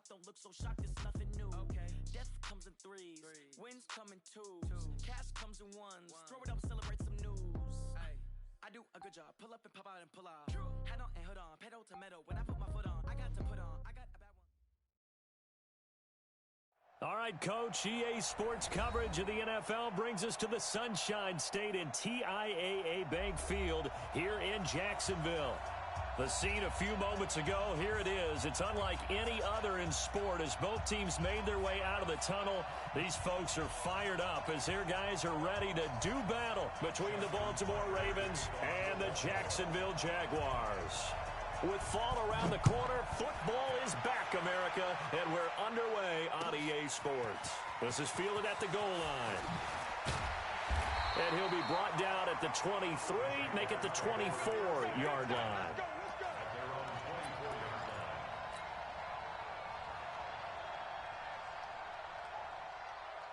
top, don't look so shocked, it's nothing new. Okay. Death comes in threes, wins come in twos, cash comes in ones. Throw it up, celebrate some news. I do a good job, pull up and pop out and pull out. Hat on and hood on, pedal to metal. When I put my foot on, I got to put on. I got a bad one. All right, Coach, EA Sports coverage of the NFL brings us to the Sunshine State in TIAA Bank Field here in Jacksonville. The scene a few moments ago, here it is. It's unlike any other in sport as both teams made their way out of the tunnel. These folks are fired up as their guys are ready to do battle between the Baltimore Ravens and the Jacksonville Jaguars. With fall around the corner, football is back, America, and we're underway on EA Sports. This is fielded at the goal line. And he'll be brought down at the 23, make it the 24-yard line.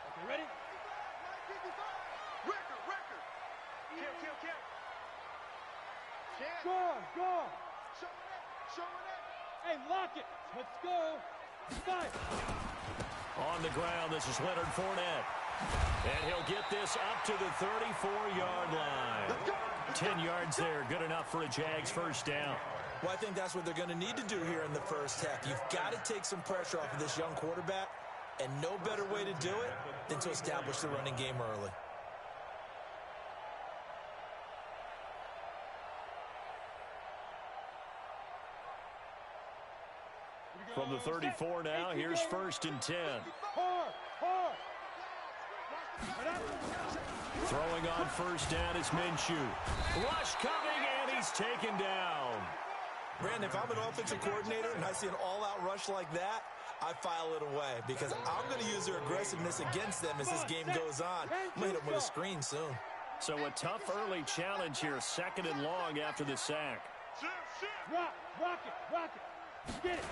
Okay, ready? Record. Kill. Go. Show it. Hey, lock it. Let's go. Fight. On the ground, this is Leonard Fournette. And he'll get this up to the 34-yard line. 10 yards there, good enough for a Jags first down. Well, I think that's what they're going to need to do here in the first half. You've got to take some pressure off of this young quarterback, and no better way to do it than to establish the running game early. From the 34 now, here's 1st and 10. Throwing on first down is Minshew. Rush coming, and he's taken down. Brandon, if I'm an offensive coordinator and I see an all-out rush like that, I file it away because I'm going to use their aggressiveness against them as this game goes on. I'm going to hit them with a screen soon. So a tough early challenge here, 2nd and long after the sack. Rock it. Get it.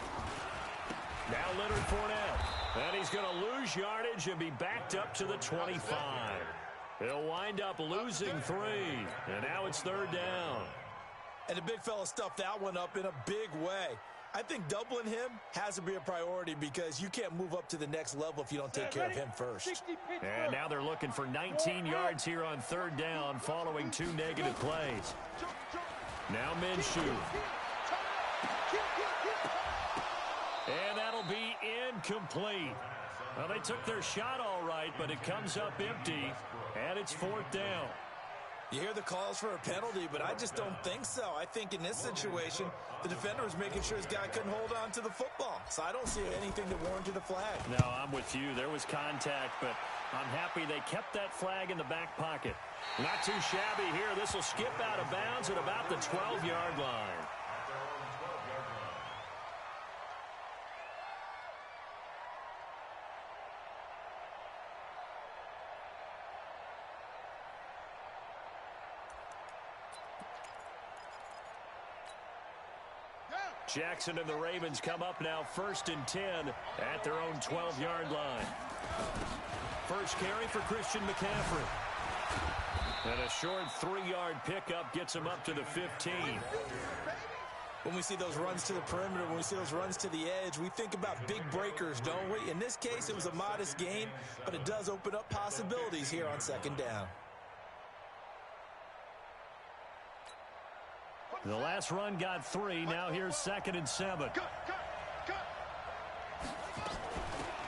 Now Leonard Fournette. And he's going to lose yardage and be backed up to the 25. He'll wind up losing 3. And now it's 3rd down. And the big fella stuffed that one up in a big way. I think doubling him has to be a priority because you can't move up to the next level if you don't take care of him first. And now they're looking for 19 yards here on 3rd down following 2 negative plays. Now Minshew. And that'll be incomplete. Well, they took their shot all right, but it comes up empty, and it's 4th down. You hear the calls for a penalty, but I just don't think so. I think in this situation, the defender was making sure his guy couldn't hold on to the football. So I don't see anything to warrant a flag. No, I'm with you. There was contact, but I'm happy they kept that flag in the back pocket. Not too shabby here. This will skip out of bounds at about the 12-yard line. Jackson and the Ravens come up now 1st and 10 at their own 12-yard line. First carry for Christian McCaffrey. And a short 3-yard pickup gets him up to the 15. When we see those runs to the perimeter, when we see those runs to the edge, we think about big breakers, don't we? In this case, it was a modest gain, but it does open up possibilities here on 2nd down. The last run got 3. Now here's 2nd and 7.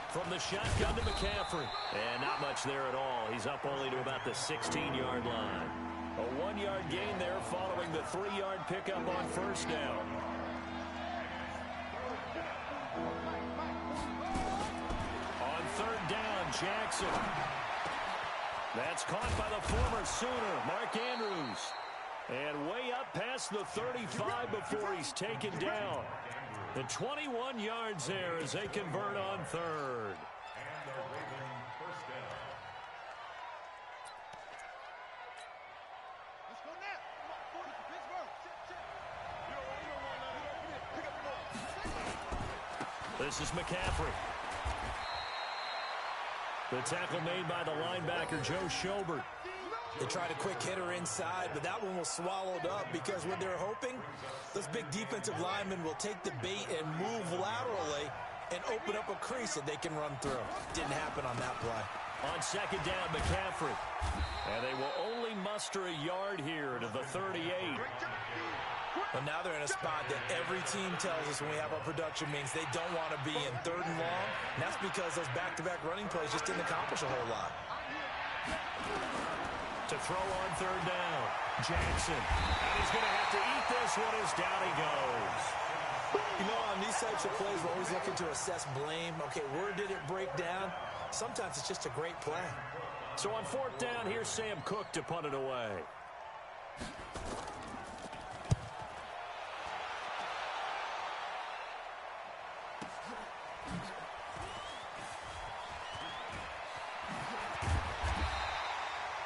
From the shotgun to McCaffrey. And not much there at all. He's up only to about the 16-yard line. A 1-yard gain there following the 3-yard pickup on 1st down. On 3rd down, Jackson. That's caught by the former Sooner, Mark Andrews. And way up past the 35 before he's taken down. The 21 yards there as they convert on 3rd. This is McCaffrey. The tackle made by the linebacker, Joe Schobert. They tried a quick hitter inside, but that one was swallowed up because what they're hoping, those big defensive linemen will take the bait and move laterally and open up a crease that they can run through. Didn't happen on that play. On second down, McCaffrey. And they will only muster a yard here to the 38. Well, now they're in a spot that every team tells us when we have our production meetings they don't want to be in 3rd and long. And that's because those back-to-back running plays just didn't accomplish a whole lot. To throw on 3rd down, Jackson. And he's going to have to eat this one as down he goes. You know, on these types of plays, we're always looking to assess blame. Okay, where did it break down? Sometimes it's just a great play. So on 4th down, here's Sam Cook to punt it away.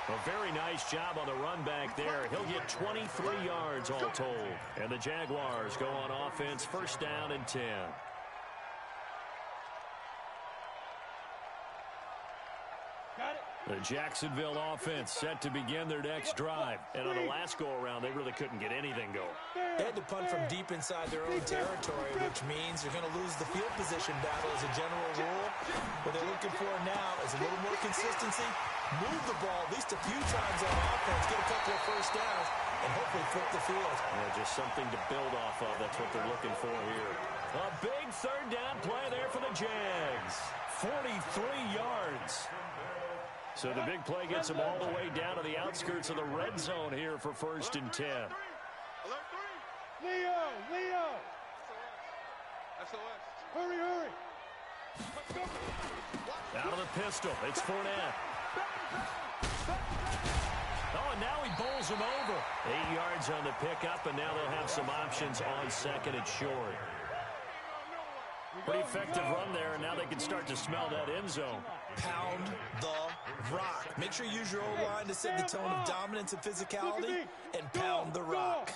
A very nice job on the run back there. He'll get 23 yards all told. And the Jaguars go on offense, 1st down and 10. The Jacksonville offense set to begin their next drive. And on the last go-around, they really couldn't get anything going. They had to punt from deep inside their own territory, which means they're going to lose the field position battle as a general rule. What they're looking for now is a little more consistency, move the ball at least a few times on offense, get a couple of 1st downs, and hopefully flip the field. Yeah, just something to build off of. That's what they're looking for here. A big 3rd down play there for the Jags. 43 yards. So the big play gets them all the way down to the outskirts of the red zone here for 1st and 10. Leo! Hurry! Out of the pistol, it's Fournette. Oh, and now he bowls him over. 8 yards on the pickup, and now they'll have some options on 2nd and short. Pretty effective run there, and now they can start to smell that end zone. Pound the rock. Make sure you use your O-line to set the tone of dominance and physicality, and pound the rock.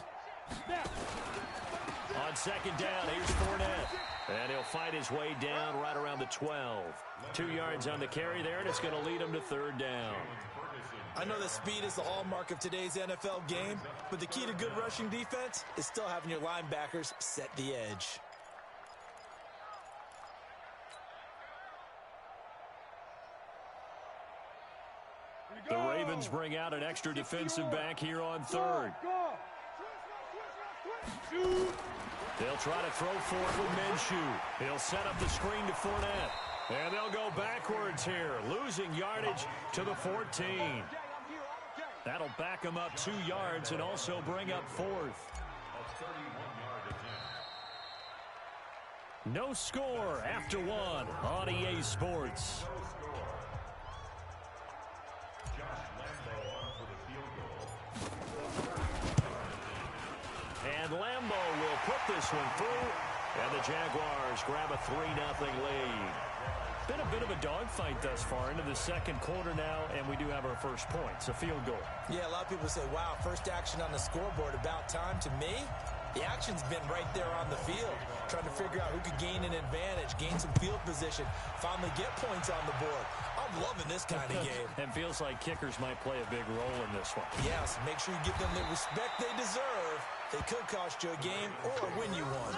On 2nd down, here's Fournette. And he'll fight his way down right around the 12. 2 yards on the carry there, and it's going to lead him to 3rd down. I know that speed is the hallmark of today's NFL game, but the key to good rushing defense is still having your linebackers set the edge. The Ravens bring out an extra defensive back here on 3rd. They'll try to throw forward with Minshew. He'll set up the screen to Fournette. And they'll go backwards here, losing yardage to the 14. That'll back them up 2 yards and also bring up 4th. No score after 1 on EA Sports. And Lambo will put this one through, and the Jaguars grab a 3-0 lead. Been a bit of a dogfight thus far into the 2nd quarter now, and we do have our first points, a field goal. Yeah, a lot of people say, wow, first action on the scoreboard, about time. To me, the action's been right there on the field, trying to figure out who could gain an advantage, gain some field position, finally get points on the board. I'm loving this kind of game. And feels like kickers might play a big role in this one. Yes, make sure you give them the respect they deserve. They could cost you a game or win you one.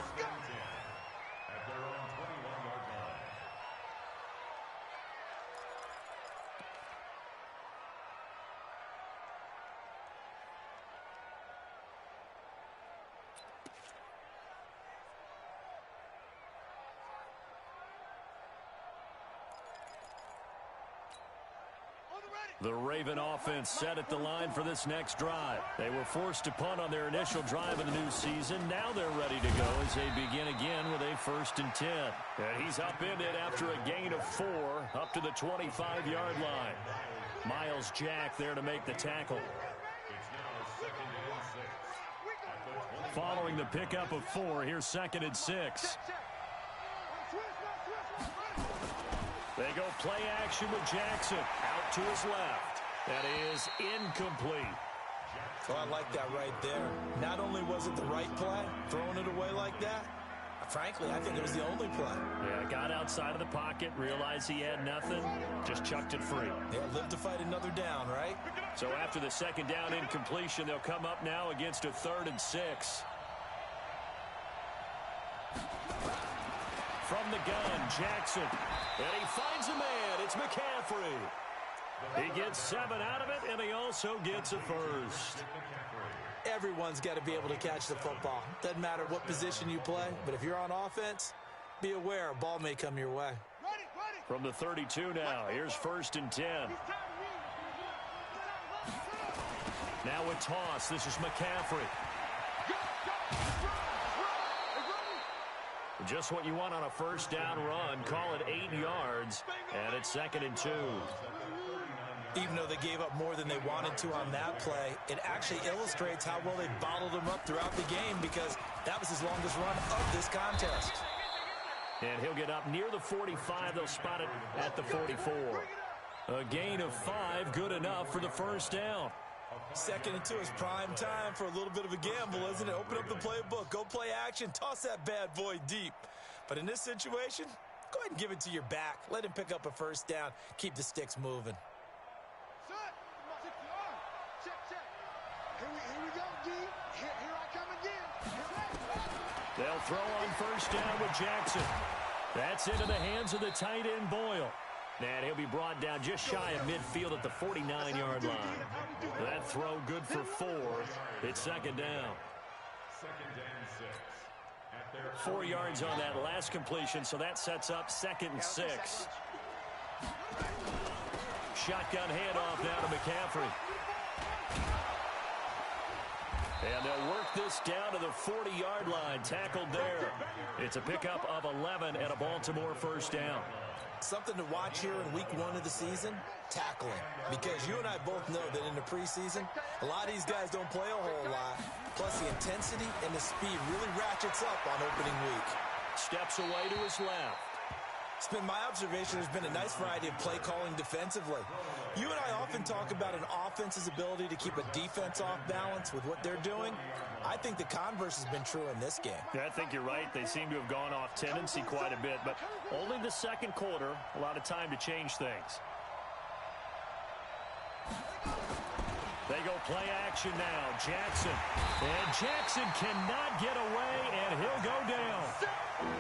The Raven offense set at the line for this next drive. They were forced to punt on their initial drive of the new season. Now they're ready to go as they begin again with a 1st and 10. And he's upended after a gain of 4 up to the 25-yard line. Miles Jack there to make the tackle. Following the pickup of 4, here's 2nd and 6. They go play action with Jackson out to his left. That is incomplete. Well, I like that right there. Not only was it the right play, throwing it away like that, frankly, I think it was the only play. Yeah, got outside of the pocket, realized he had nothing, just chucked it free. Yeah, live to fight another down, right? So after the 2nd down incompletion, they'll come up now against a 3rd and 6. from the gun, Jackson. And he finds a man. It's McCaffrey. He gets 7 out of it, and he also gets a first. Everyone's got to be able to catch the football. Doesn't matter what position you play, but if you're on offense, be aware a ball may come your way. From the 32 now, here's 1st and 10. Now a toss. This is McCaffrey. Just what you want on a 1st down run. Call it 8 yards, and it's 2nd and 2. Even though they gave up more than they wanted to on that play, it actually illustrates how well they bottled him up throughout the game because that was his longest run of this contest. And he'll get up near the 45. They'll spot it at the 44. A gain of 5, good enough for the 1st down. 2nd and 2 is prime time for a little bit of a gamble, isn't it? Open up the playbook, go play action, toss that bad boy deep. But in this situation, go ahead and give it to your back. Let him pick up a 1st down, keep the sticks moving. Here we go, D. Here I come again. They'll throw on 1st down with Jackson. That's into the hands of the tight end, Boyle. And he'll be brought down just shy of midfield at the 49-yard line. That throw good for 4. It's 2nd down. 4 yards on that last completion, so that sets up 2nd and 6. Shotgun handoff now to McCaffrey. And they'll work this down to the 40-yard line. Tackled there. It's a pickup of 11 and a Baltimore 1st down. Something to watch here in week 1 of the season, tackling. Because you and I both know that in the preseason, a lot of these guys don't play a whole lot. Plus the intensity and the speed really ratchets up on opening week. Steps away to his left. It's been my observation there's been a nice variety of play calling defensively. You and I often talk about an offense's ability to keep a defense off balance with what they're doing. I think the converse has been true in this game. Yeah, I think you're right. They seem to have gone off tendency quite a bit, but only the 2nd quarter, a lot of time to change things. They go play action now. Jackson. And Jackson cannot get away, and he'll go down.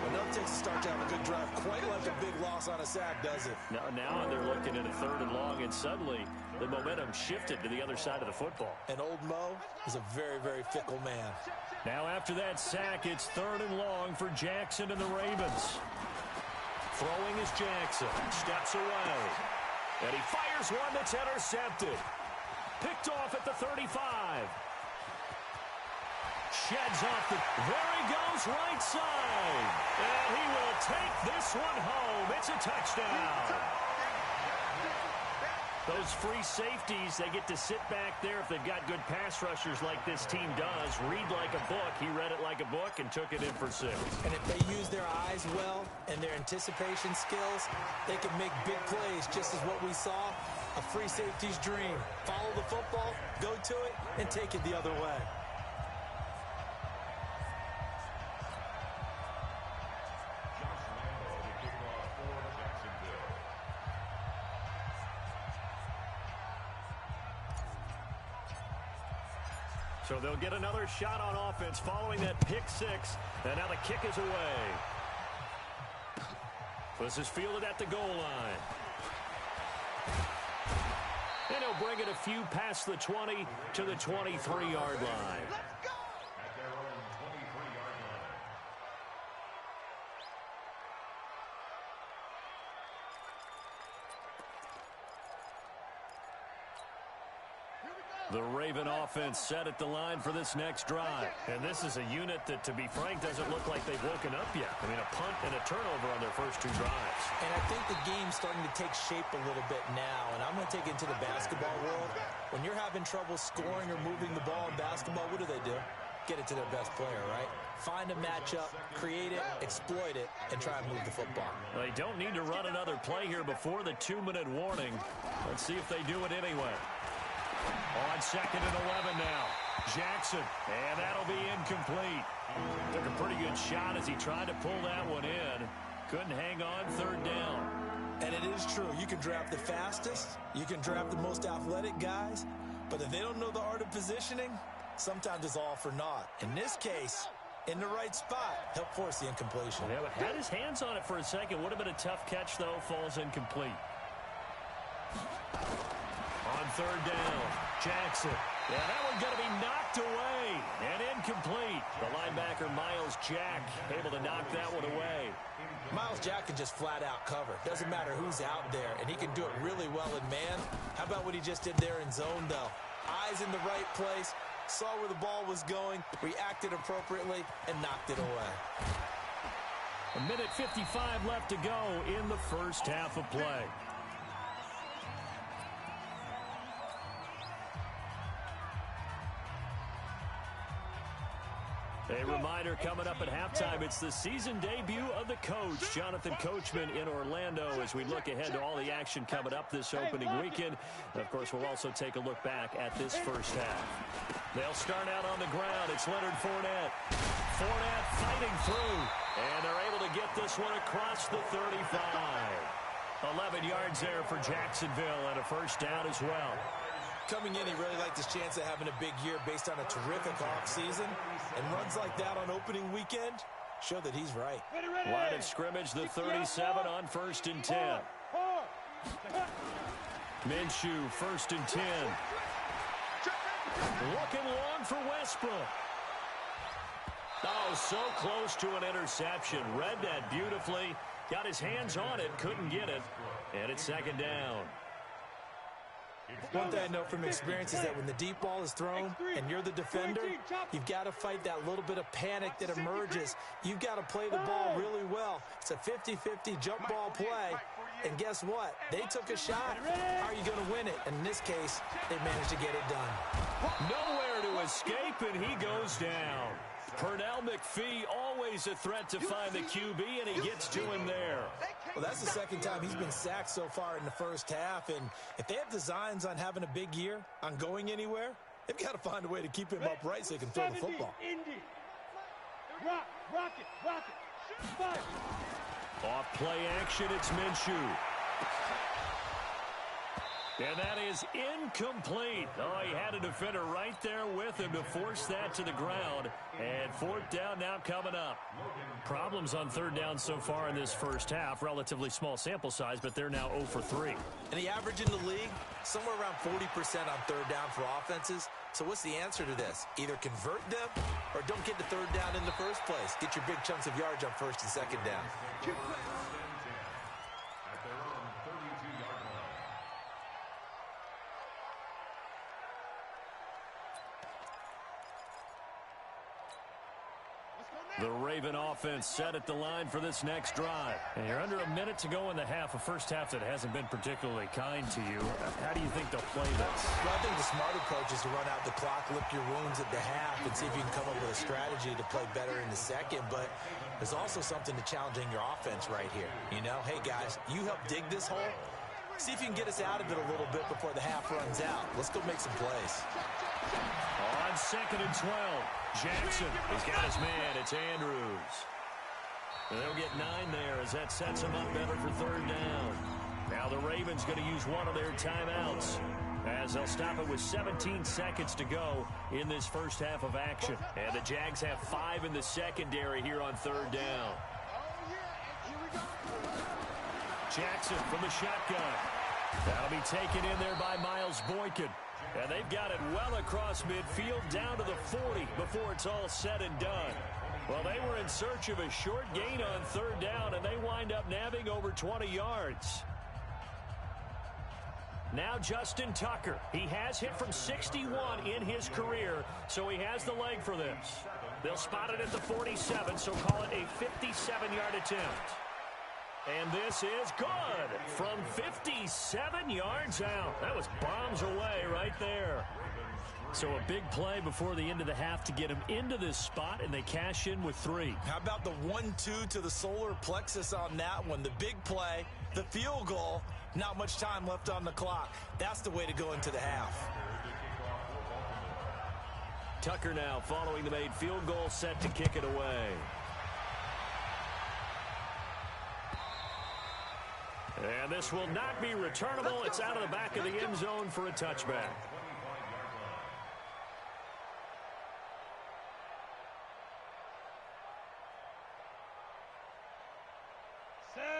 Enough takes to start to have a good drive. Quite like a big loss on a sack, does it? Now they're looking at a 3rd and long, and suddenly the momentum shifted to the other side of the football. And old Mo is a very, very fickle man. Now after that sack, it's 3rd and long for Jackson and the Ravens. Throwing is Jackson. Steps away. And he fires one that's intercepted. Picked off at the 35. Sheds off the... There he goes, right side. And he will take this one home. It's a touchdown. Those free safeties, they get to sit back there if they've got good pass rushers like this team does. Read like a book. He read it like a book and took it in for 6. And if they use their eyes well and their anticipation skills, they can make big plays, just as what we saw. A free safety's dream. Follow the football, go to it, and take it the other way. So they'll get another shot on offense following that pick 6. And now the kick is away. This is fielded at the goal line. And he'll bring it a few past the 20 to the 23-yard line. The Raven offense set at the line for this next drive. And this is a unit that, to be frank, doesn't look like they've woken up yet. I mean, a punt and a turnover on their first 2 drives. And I think the game's starting to take shape a little bit now. And I'm going to take it into the basketball world. When you're having trouble scoring or moving the ball in basketball, what do? Get it to their best player, right? Find a matchup, create it, exploit it, and try and move the football. They don't need to run another play here before the 2-minute warning. Let's see if they do it anyway. On 2nd and 11 now. Jackson, and that'll be incomplete. Took a pretty good shot as he tried to pull that one in. Couldn't hang on 3rd down. And it is true. You can draft the fastest. You can draft the most athletic guys. But if they don't know the art of positioning, sometimes it's all for naught. In this case, in the right spot. Helped force the incompletion. Yeah, had his hands on it for a second. Would have been a tough catch, though. Falls incomplete. On third down, Jackson. Yeah, that one's going to be knocked away and incomplete. The linebacker, Myles Jack, able to knock that one away. Myles Jack can just flat out cover. Doesn't matter who's out there, and he can do it really well in man. How about what he just did there in zone, though? Eyes in the right place, saw where the ball was going, reacted appropriately, and knocked it away. 1:55 left to go in the first half of play. A reminder coming up at halftime, it's the season debut of the coach, Jonathan Coachman in Orlando, as we look ahead to all the action coming up this opening weekend. And of course, we'll also take a look back at this first half. They'll start out on the ground. It's Leonard Fournette. Fournette fighting through, and they're able to get this one across the 35. 11 yards there for Jacksonville and a first down as well. Coming in, he really liked his chance of having a big year based on a terrific offseason. And runs like that on opening weekend show that he's right. Line of scrimmage, the 37 on 1st and 10. Minshew, 1st and 10. Looking long for Westbrook. Oh, so close to an interception. Read that beautifully. Got his hands on it, couldn't get it. And it's second down. One thing I know from experience is that when the deep ball is thrown and you're the defender, you've got to fight that little bit of panic that emerges. You've got to play the ball really well. It's a 50-50 jump ball play. And guess what? They took a shot. How are you going to win it? And in this case, they managed to get it done. Nowhere to escape, and he goes down. Pernell McPhee, always a threat to find the QB, and he gets to him there. Well, that's the second time he's been sacked so far in the first half, and if they have designs on having a big year, on going anywhere, they've got to find a way to keep him upright so he can throw the football. Off play action, it's Minshew. And that is incomplete. Oh, he had a defender right there with him to force that to the ground. And fourth down now coming up. Problems on third down so far in this first half. Relatively small sample size, but they're now 0 for 3. And the average in the league, somewhere around 40% on third down for offenses. So what's the answer to this? Either convert them or don't get to third down in the first place. Get your big chunks of yards on first and second down. The Raven offense set at the line for this next drive. And you're under a minute to go in the half, a first half that hasn't been particularly kind to you. How do you think they'll play this? Well, I think the smart approach is to run out the clock, lick your wounds at the half, and see if you can come up with a strategy to play better in the second. But there's also something to challenging your offense right here. You know, hey, guys, you help dig this hole. See if you can get us out of it a little bit before the half runs out. Let's go make some plays. On 2nd and 12, Jackson has got his man. It's Andrews. And they'll get 9 there as that sets them up better for third down. Now the Ravens going to use one of their timeouts as they'll stop it with 17 seconds to go in this first half of action. And the Jags have 5 in the secondary here on third down. Jackson from the shotgun. That'll be taken in there by Miles Boykin. And they've got it well across midfield down to the 40 before it's all said and done. Well, they were in search of a short gain on third down, and they wind up nabbing over 20 yards. Now Justin Tucker. He has hit from 61 in his career, so he has the leg for this. They'll spot it at the 47, so call it a 57-yard attempt. And this is good from 57 yards out. That was bombs away right there. So a big play before the end of the half to get him into this spot, and they cash in with 3. How about the 1-2 to the solar plexus on that one? The big play, the field goal, not much time left on the clock. That's the way to go into the half. Tucker now following the made field goal, set to kick it away. And this will not be returnable. It's out of the back of the end zone for a touchback.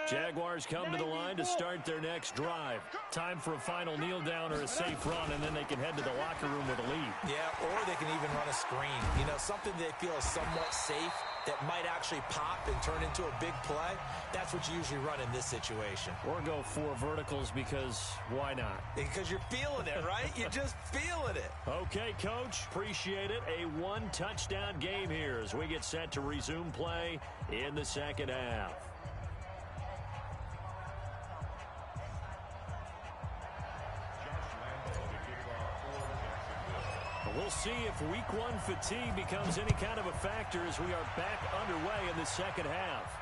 Jaguars come to the line to start their next drive. Time for a final kneel down or a safe run, and then they can head to the locker room with a lead. Yeah, or they can even run a screen. You know, something they feel is somewhat safe that might actually pop and turn into a big play. That's what you usually run in this situation. Or go 4 verticals because why not? Because you're feeling it, right? You're just feeling it. Okay, Coach. Appreciate it. A 1-touchdown game here as we get set to resume play in the second half. We'll see if week 1 fatigue becomes any kind of a factor as we are back underway in the second half.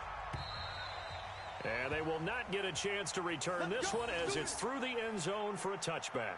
And they will not get a chance to return this one as it's through the end zone for a touchback.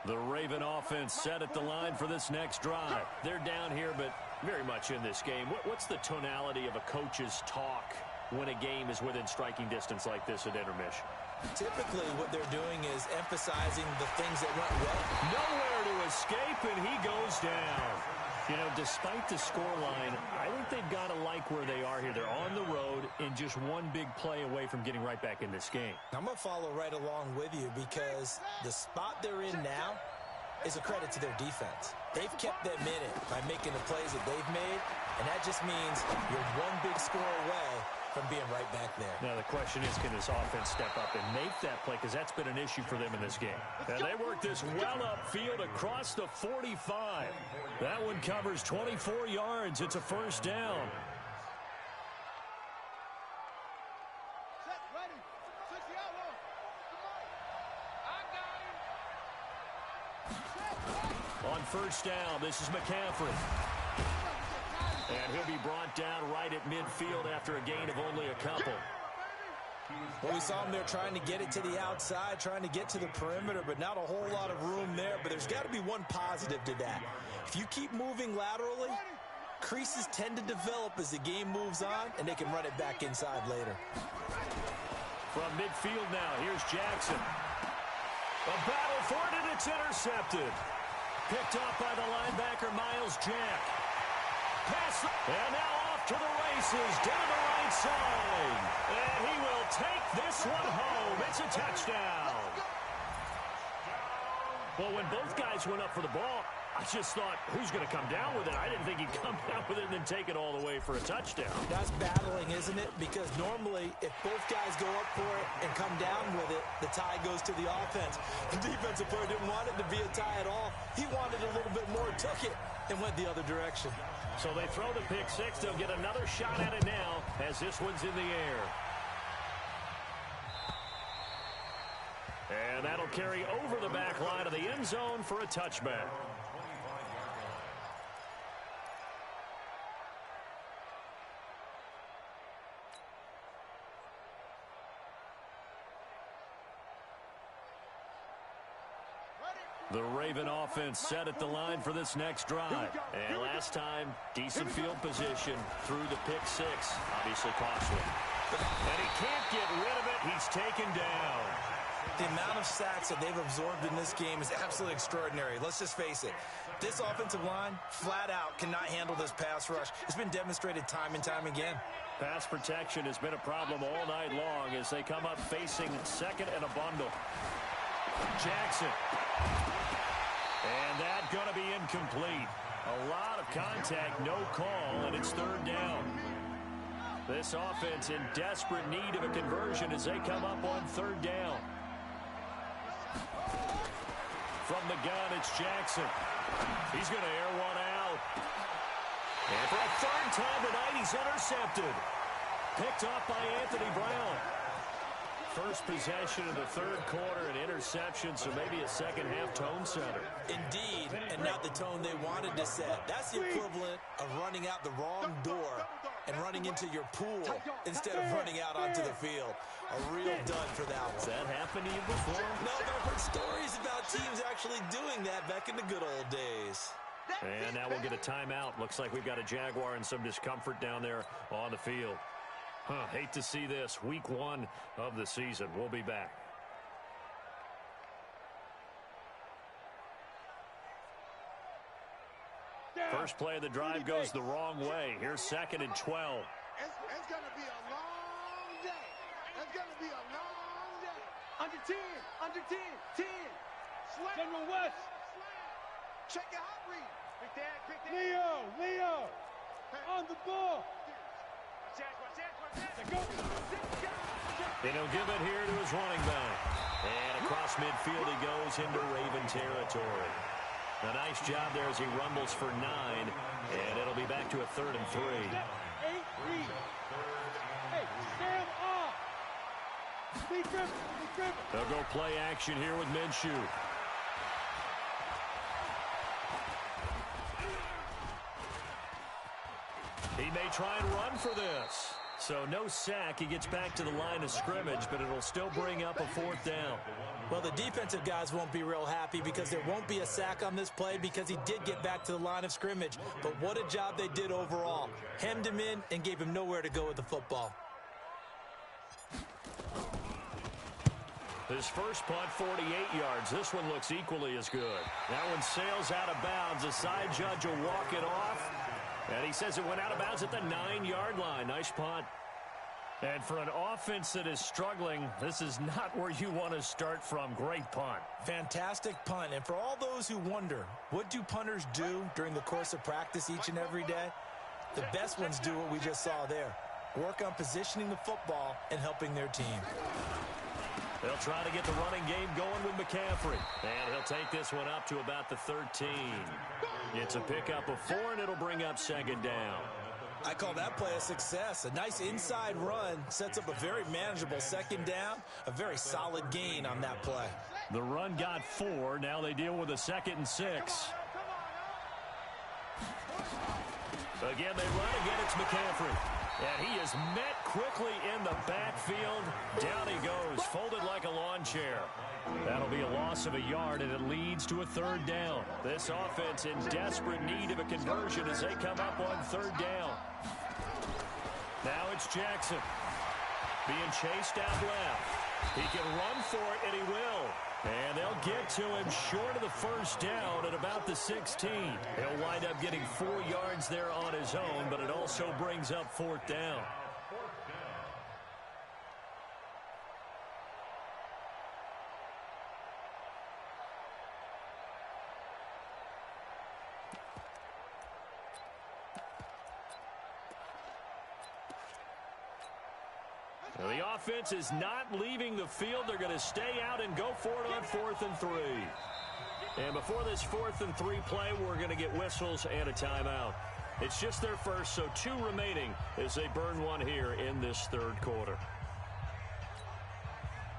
The Raven offense set at the line for this next drive. They're down here, but very much in this game. What's the tonality of a coach's talk when a game is within striking distance like this at intermission? Typically, what they're doing is emphasizing the things that went well. Nowhere to escape, and he goes down. You know, despite the scoreline, I think they've got to like where they are here. They're on the road and just one big play away from getting right back in this game. I'm going to follow right along with you because the spot they're in now is a credit to their defense. They've kept them in it by making the plays that they've made, and that just means you're one big score away from being right back there. Now, the question is, can this offense step up and make that play? Because that's been an issue for them in this game. And they work this well upfield across the 45. That one covers 24 yards. It's a first down. Set, ready. 60 outlaw. I got him. On first down, this is McCaffrey. And he'll be brought down right at midfield after a gain of only a couple. Well, we saw him there trying to get it to the outside, trying to get to the perimeter, but not a whole lot of room there. But there's got to be one positive to that. If you keep moving laterally, creases tend to develop as the game moves on, and they can run it back inside later. From midfield now, here's Jackson. A battle for it, and it's intercepted. Picked off by the linebacker, Miles Jack. Pass, and now off to the races, down the right side. And he will take this one home. It's a touchdown. Well, when both guys went up for the ball, I just thought, who's going to come down with it? I didn't think he'd come down with it and then take it all the way for a touchdown. That's battling, isn't it? Because normally, if both guys go up for it and come down with it, the tie goes to the offense. The defensive player didn't want it to be a tie at all. He wanted a little bit more, took it, and went the other direction. So they throw the pick six. They'll get another shot at it now as this one's in the air. And that'll carry over the back line of the end zone for a touchback. The Raven offense set at the line for this next drive. And last time, decent field position through the pick six. Obviously costly. And he can't get rid of it. He's taken down. The amount of sacks that they've absorbed in this game is absolutely extraordinary. Let's just face it. This offensive line, flat out, cannot handle this pass rush. It's been demonstrated time and time again. Pass protection has been a problem all night long as they come up facing second and a bundle. Jackson. And that's going to be incomplete. A lot of contact, no call, and it's third down. This offense in desperate need of a conversion as they come up on third down. From the gun, it's Jackson. He's going to air one out. And for a third time tonight, he's intercepted. Picked off by Anthony Brown. First possession of the third quarter, an interception, so maybe a second-half tone setter. Indeed, and not the tone they wanted to set. That's the equivalent of running out the wrong door and running into your pool instead of running out onto the field. A real dud for that one. Has that happened to you before? No, but I've heard stories about teams actually doing that back in the good old days. And now we'll get a timeout. Looks like we've got a Jaguar and some discomfort down there on the field. Hate to see this. Week 1 of the season. We'll be back. First play of the drive goes the wrong way. Here's 2nd and 12. It's going to be a long day. It's going to be a long day. Under 10. Under 10. 10. Slam. General West. Slam. Check your hot read. Big Dan. Big Dan. Leo. On the ball. Go. And he'll give it here to his running back. And across midfield he goes into Raven territory. A nice job there as he rumbles for 9. And it'll be back to a 3rd and 3. 8 read. Hey, Sam off. Lee Griffin. They'll go play action here with Minshew. He may try and run for this. So no sack. He gets back to the line of scrimmage, but it'll still bring up a 4th down. Well, the defensive guys won't be real happy because there won't be a sack on this play because he did get back to the line of scrimmage. But what a job they did overall. Hemmed him in and gave him nowhere to go with the football. His first punt, 48 yards. This one looks equally as good. That one sails out of bounds. The side judge will walk it off. And he says it went out of bounds at the 9-yard line. Nice punt. And for an offense that is struggling, this is not where you want to start from. Great punt. Fantastic punt. And for all those who wonder, what do punters do during the course of practice each and every day? The best ones do what we just saw there. Work on positioning the football and helping their team. They'll try to get the running game going with McCaffrey. And he'll take this one up to about the 13. It's a pickup of 4, and it'll bring up 2nd down. I call that play a success. A nice inside run sets up a very manageable 2nd down. A very solid gain on that play. The run got 4. Now they deal with a 2nd and 6. Again, they run. Again, it's McCaffrey. And he is met quickly in the backfield. Down he goes, folded like a lawn chair. That'll be a loss of a yard, and it leads to a 3rd down. This offense in desperate need of a conversion as they come up on 3rd down. Now it's Jackson being chased out left. He can run for it, and he will. And they'll get to him short of the 1st down at about the 16. He'll wind up getting 4 yards there on his own, but it also brings up 4th down. Now the offense is not leaving the field. They're going to stay out and go for it on 4th and 3. And before this 4th and 3 play, we're going to get whistles and a timeout. It's just their first, so 2 remaining as they burn one here in this 3rd quarter.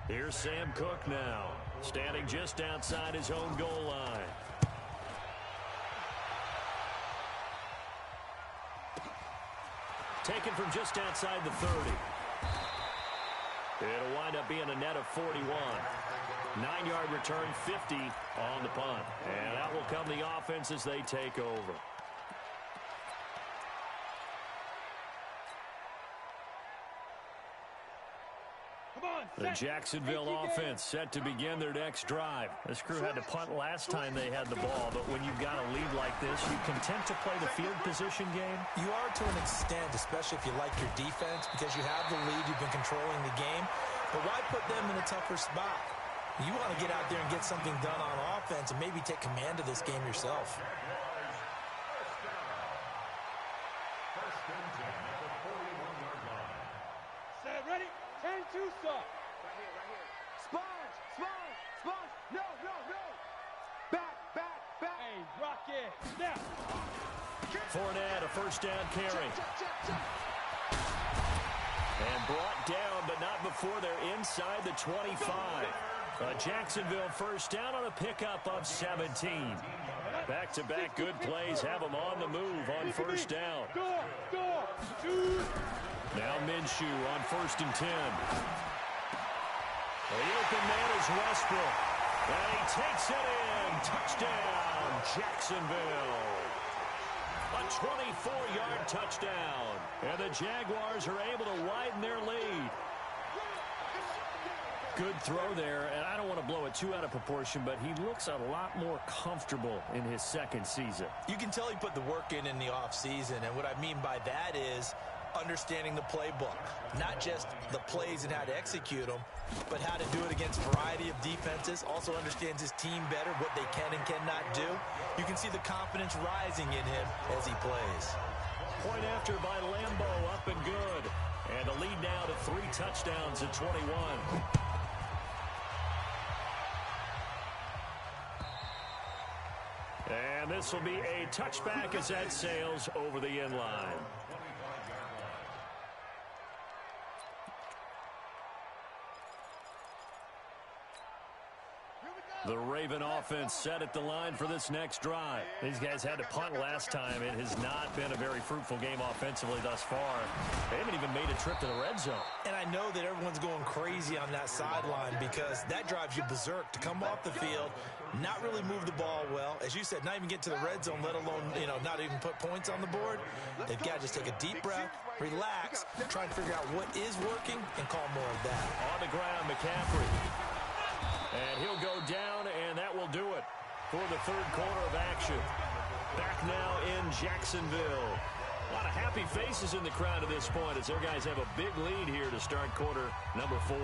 Here's Sam Cook now, standing just outside his own goal line. Taken from just outside the 30. It'll wind up being a net of 41. 9-yard return, 50 on the punt. And that will come the offense as they take over. The Jacksonville offense set to begin their next drive. This crew had to punt last time they had the ball, but when you've got a lead like this, you content to play the field position game? You are to an extent, especially if you like your defense, because you have the lead, you've been controlling the game. But why put them in a tougher spot? You want to get out there and get something done on offense and maybe take command of this game yourself. Set, ready? 10-2 stop. Sponge. No. Back. Hey, rock it. Now. Fournette, a 1st down carry. And brought down, but not before they're inside the 25. A Jacksonville 1st down on a pickup of 17. Back-to-back good plays have them on the move on 1st down. Now Minshew on 1st and 10. The open man is Westbrook. And he takes it in. Touchdown, Jacksonville. A 24-yard touchdown. And the Jaguars are able to widen their lead. Good throw there, and I don't want to blow it too out of proportion, but he looks a lot more comfortable in his second season. You can tell he put the work in the offseason, and what I mean by that is understanding the playbook. Not just the plays and how to execute them, but how to do it against a variety of defenses. Also understands his team better, what they can and cannot do. You can see the confidence rising in him as he plays. Point after by Lambeau, up and good. And the lead now to 3 touchdowns at 21. And this will be a touchback as that sails over the end line. The Raven offense set at the line for this next drive. These guys had to punt last time. It has not been a very fruitful game offensively thus far. They haven't even made a trip to the red zone. And I know that everyone's going crazy on that sideline because that drives you berserk to come off the field, not really move the ball well. As you said, not even get to the red zone, let alone, not even put points on the board. They've got to just take a deep breath, relax, try and figure out what is working, and call more of that. On the ground, McCaffrey. And he'll go down, and that will do it for the third quarter of action. Back now in Jacksonville. A lot of happy faces in the crowd at this point as their guys have a big lead here to start quarter number 4.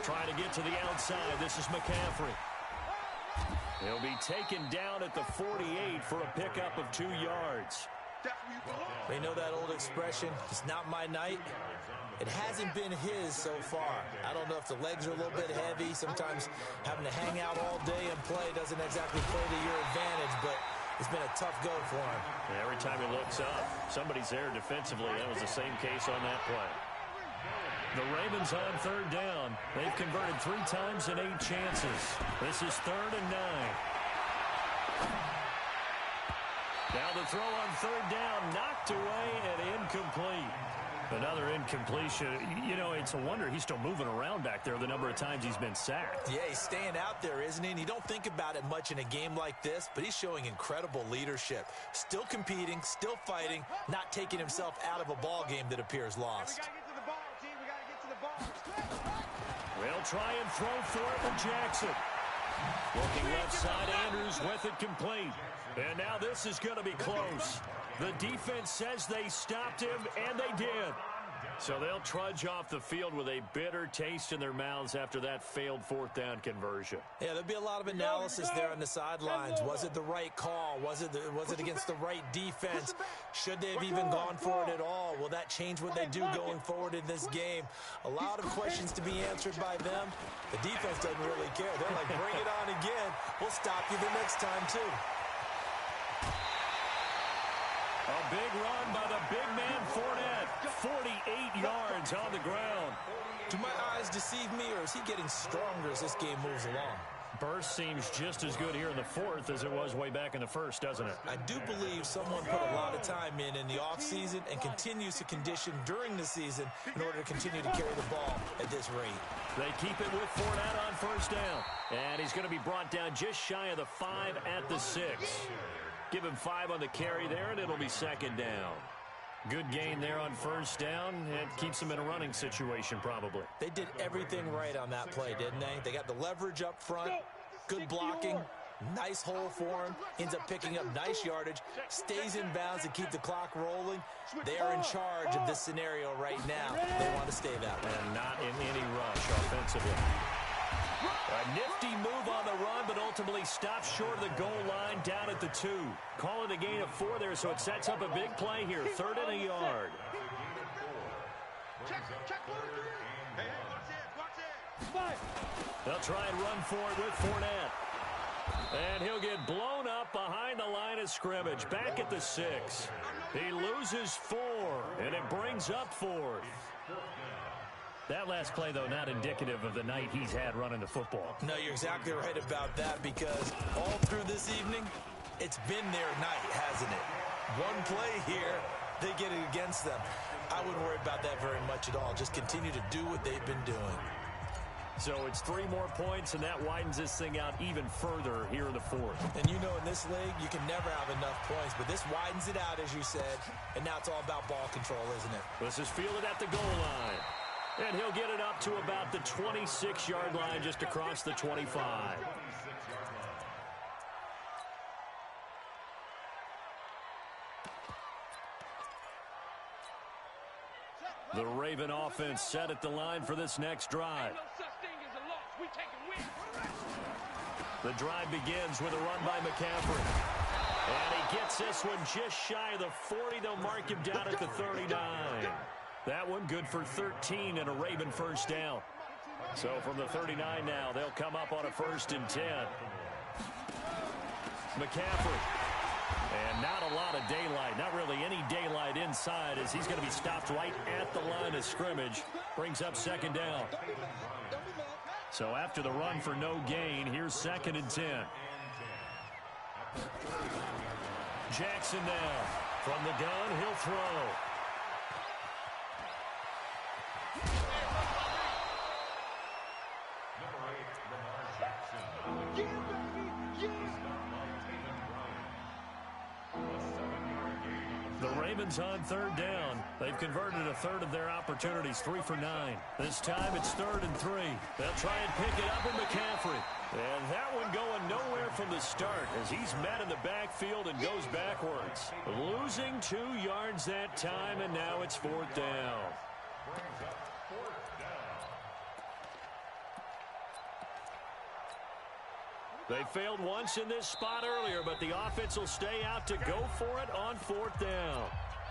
Trying to get to the outside. This is McCaffrey. He'll be taken down at the 48 for a pickup of 2 yards. They know that old expression, it's not my night. It hasn't been his so far. I don't know if the legs are a little bit heavy. Sometimes having to hang out all day and play doesn't exactly play to your advantage, but it's been a tough go for him. And every time he looks up, somebody's there defensively. That was the same case on that play. The Ravens on third down. They've converted 3 times in 8 chances. This is 3rd and 9. Now the throw on third down, knocked away and incomplete. Another incompletion. It's a wonder he's still moving around back there the number of times he's been sacked. Yeah, he's staying out there, isn't he? And you don't think about it much in a game like this, but he's showing incredible leadership. Still competing, still fighting, not taking himself out of a ball game that appears lost. They'll try and throw for it with Jackson. Looking left side, Andrews with it complete. And now this is going to be close. The defense says they stopped him, and they did. So they'll trudge off the field with a bitter taste in their mouths after that failed 4th down conversion. Yeah, there'll be a lot of analysis there on the sidelines. Was it the right call? Was it against the right defense? Should they have even gone for it at all? Will that change what they do going forward in this game? A lot of questions to be answered by them. The defense doesn't really care. They're like, bring it on again. We'll stop you the next time, too. A big run by the big man, Fournette. 48 yards on the ground. Do my eyes deceive me, or is he getting stronger as this game moves along? Burst seems just as good here in the 4th as it was way back in the 1st, doesn't it? I do believe someone put a lot of time in the offseason and continues to condition during the season in order to continue to carry the ball at this rate. They keep it with Fournette on 1st down. And he's going to be brought down just shy of the 5 at the 6. Give him 5 on the carry there, and it'll be 2nd down. Good gain there on 1st down. It keeps them in a running situation, probably. They did everything right on that play, didn't they? They got the leverage up front, good blocking, nice hole for him, ends up picking up nice yardage, stays in bounds to keep the clock rolling. They are in charge of this scenario right now. They want to stay that way. And not in any rush offensively. A nifty move on the run, but ultimately stops short of the goal line down at the 2. Call it a gain of 4 there, so it sets up a big play here. 3rd and a yard. They'll try and run for it with Fournette. And he'll get blown up behind the line of scrimmage. Back at the 6. He loses 4, and it brings up 4th. That last play, though, not indicative of the night he's had running the football. No, you're exactly right about that, because all through this evening, it's been their night, hasn't it? One play here, they get it against them. I wouldn't worry about that very much at all. Just continue to do what they've been doing. So it's 3 more points, and that widens this thing out even further here in the fourth. And you know in this league, you can never have enough points, but this widens it out, as you said, and now it's all about ball control, isn't it? This is fielded at the goal line. And he'll get it up to about the 26-yard line, just across the 25. The Raven offense set at the line for this next drive. The drive begins with a run by McCaffrey. And he gets this one just shy of the 40. They'll mark him down at the 39. That one good for 13 and a Raven first down. So from the 39 now, they'll come up on a 1st and 10. McCaffrey. And not a lot of daylight, not really any daylight inside, as he's going to be stopped right at the line of scrimmage. Brings up 2nd down. So after the run for no gain, here's 2nd and 10. Jackson now. From the gun, he'll throw. The Ravens on 3rd down. They've converted a third of their opportunities, 3 for 9. This time it's 3rd and 3. They'll try and pick it up with McCaffrey. And that one going nowhere from the start as he's met in the backfield and goes backwards. Losing 2 yards that time, and now it's 4th down. They failed once in this spot earlier, but the offense will stay out to go for it on 4th down.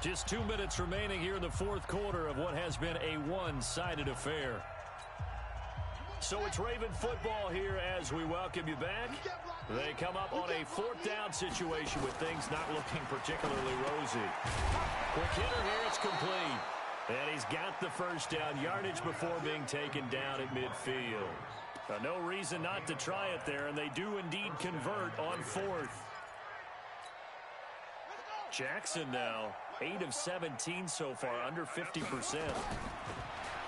Just 2 minutes remaining here in the 4th quarter of what has been a one-sided affair. So it's Raven football here as we welcome you back. They come up on a 4th down situation with things not looking particularly rosy. Quick hitter here, it's complete. And he's got the first down, yardage before being taken down at midfield. No reason not to try it there, and they do indeed convert on 4th. Jackson now, 8 of 17 so far, under 50%.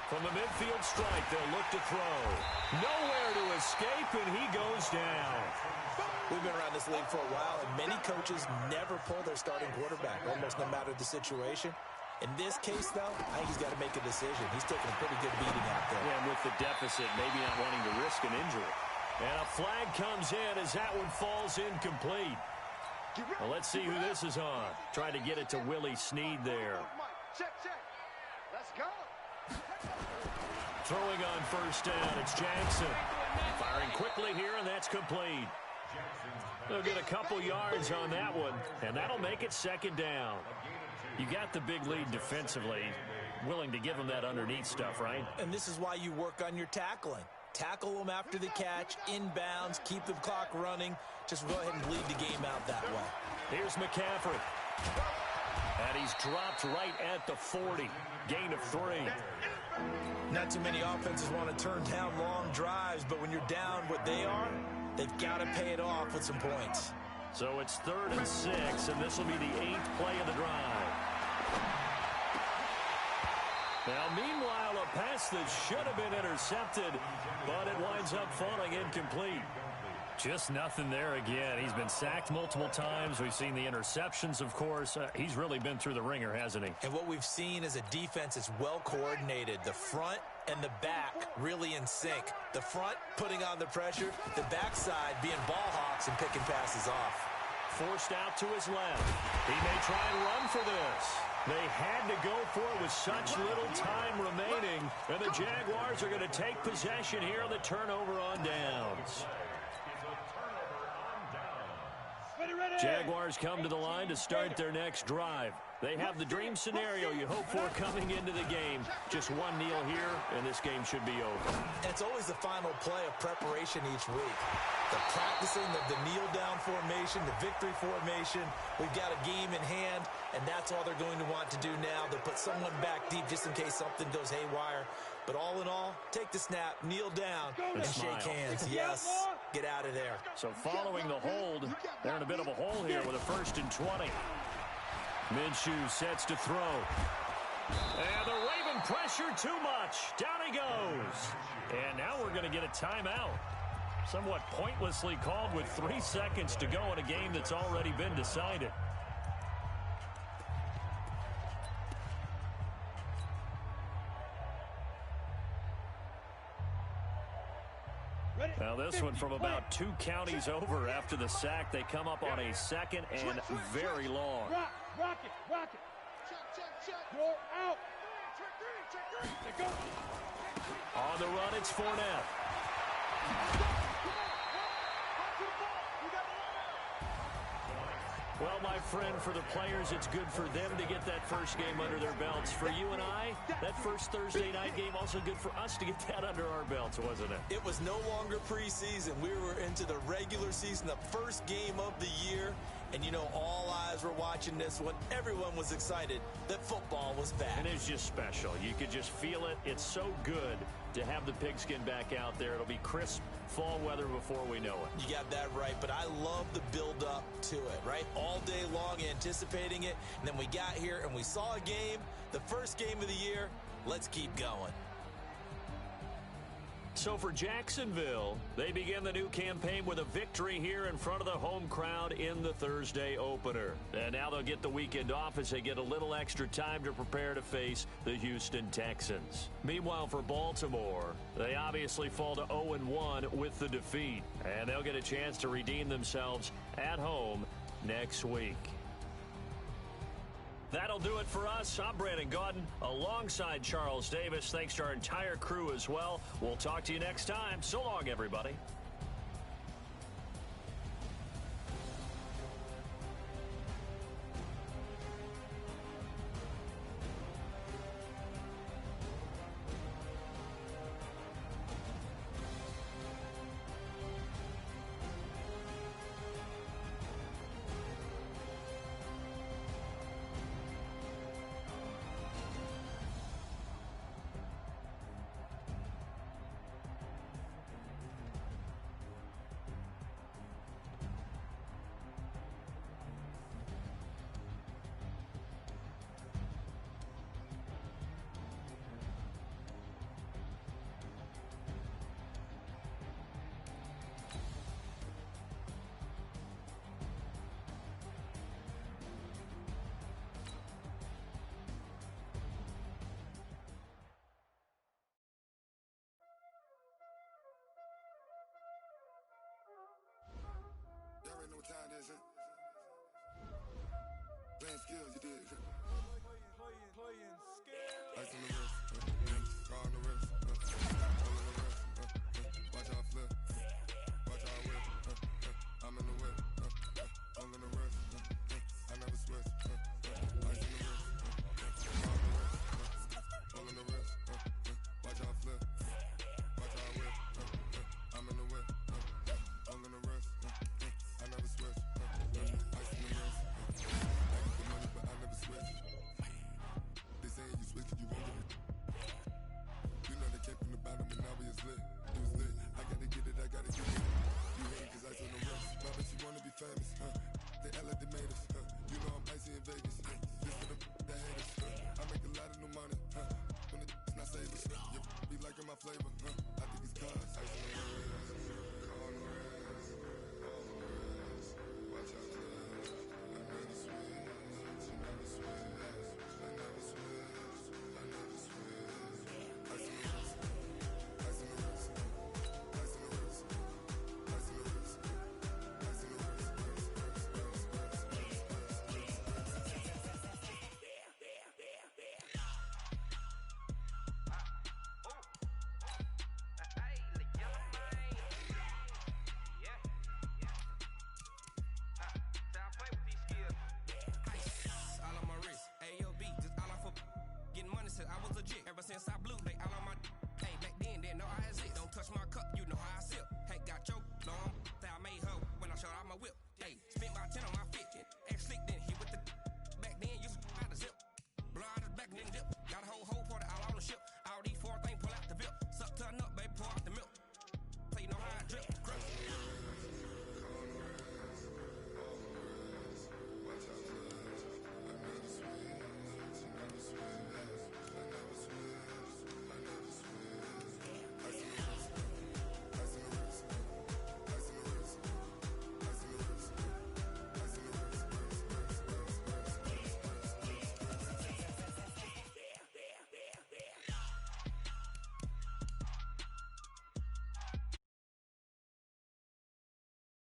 From the midfield strike, they'll look to throw. Nowhere to escape, and he goes down. We've been around this league for a while, and many coaches never pull their starting quarterback, almost no matter the situation. In this case, though, I think he's got to make a decision. He's taking a pretty good beating out there. Yeah, and with the deficit, maybe not wanting to risk an injury. And a flag comes in as that one falls incomplete. Well, let's see who this is on. Trying to get it to Willie Snead there. Check. Let's go. Throwing on 1st down, it's Jackson. Firing quickly here, and that's complete. They'll get a couple yards on that one, and that'll make it 2nd down. You got the big lead defensively, willing to give them that underneath stuff, right? And this is why you work on your tackling. Tackle them after the catch, inbounds, keep the clock running. Just go ahead and bleed the game out that way. Here's McCaffrey. And he's dropped right at the 40. Gain of 3. Not too many offenses want to turn down long drives, but when you're down what they are, they've got to pay it off with some points. So it's 3rd and 6, and this will be the 8th play of the drive. Now, meanwhile, a pass that should have been intercepted, but it winds up falling incomplete. Just nothing there again. He's been sacked multiple times. We've seen the interceptions, of course. He's really been through the ringer, hasn't he? And what we've seen is a defense that's well coordinated. The front and the back really in sync. The front putting on the pressure, the backside being ball hawks and picking passes off. Forced out to his left. He may try and run for this. They had to go for it with such little time remaining, and the Jaguars are going to take possession here on the turnover on downs. Jaguars come to the line to start their next drive. They have the dream scenario you hope for coming into the game. Just one kneel here, and this game should be over. And it's always the final play of preparation each week. The practicing of the kneel-down formation, the victory formation. We've got a game in hand, and that's all they're going to want to do now. They'll put someone back deep just in case something goes haywire. But all in all, take the snap, kneel down, and shake hands. Yes, get out of there. So following the hold, they're in a bit of a hole here with a 1st and 20. Minshew sets to throw. And the Raven pressure too much. Down he goes. And now we're going to get a timeout. Somewhat pointlessly called with 3 seconds to go in a game that's already been decided. Now this one from about 2 counties over after the sack. They come up on a second and very long. Rock it. You're out. Check go. On the run, it's Fournette. Well, my friend, for the players, it's good for them to get that first game under their belts. For you and I, that first Thursday night game, also good for us to get that under our belts, wasn't it? It was no longer preseason. We were into the regular season, the first game of the year. And, you know, all eyes were watching this one. Everyone was excited that football was back. And it's just special. You could just feel it. It's so good to have the pigskin back out there. It'll be crisp fall weather before we know it. You got that right, but I love the build-up to it, right? All day long anticipating it, and then we got here and we saw a game, the first game of the year. Let's keep going. So for Jacksonville, they begin the new campaign with a victory here in front of the home crowd in the Thursday opener. And now they'll get the weekend off as they get a little extra time to prepare to face the Houston Texans. Meanwhile, for Baltimore, they obviously fall to 0-1 with the defeat. And they'll get a chance to redeem themselves at home next week. That'll do it for us. I'm Brandon Gaudin alongside Charles Davis. Thanks to our entire crew as well. We'll talk to you next time. So long, everybody. Know what time it is, huh? Playing skills, you did. Playing skills.